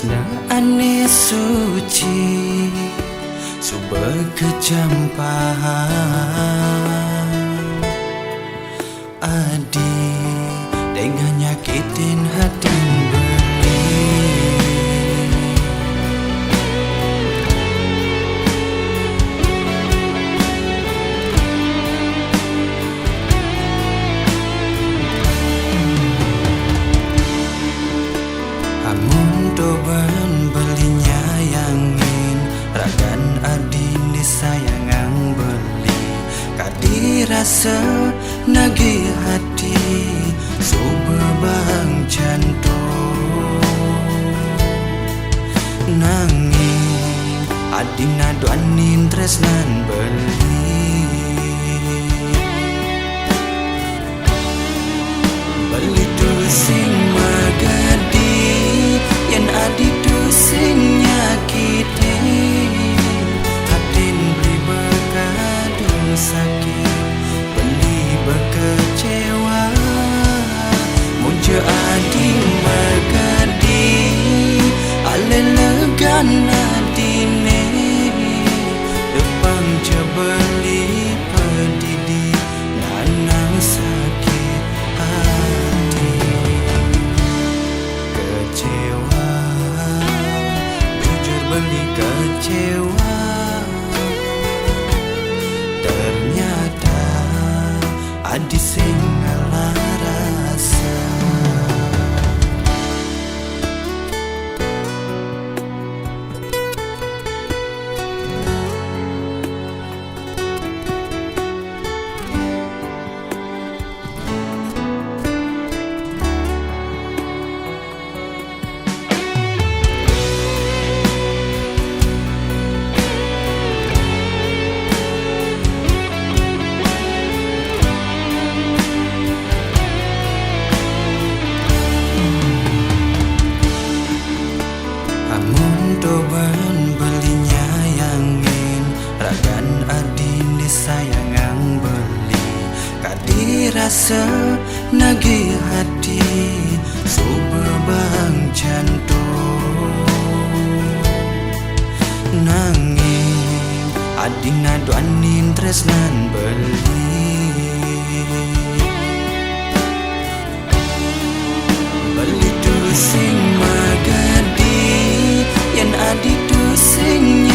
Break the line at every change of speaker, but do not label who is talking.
tresna ane suci kejampahan adi dengan nyakitin hati beli. Amun doban belinya yangin ragan adin disayangang beli kadi rasa nagih hati subebang jantung nanging adin aduanin tresnan beli beli tu sing magadi yen adi tu sing nyakiti hatin beli bekadu sakit beli bekecewa munca adi magadi alelegan adine depang cebeli pedidi nanang sakit hati kecewa jujur beli kecewa ternyata adi sing ngalah rasa. Doban belinya yangin ragan adin disayangang beli kadi rasa nagih hati subebang jantung nanging adin aduanin tresnan beli beli tu sing magadi yen adi tu sing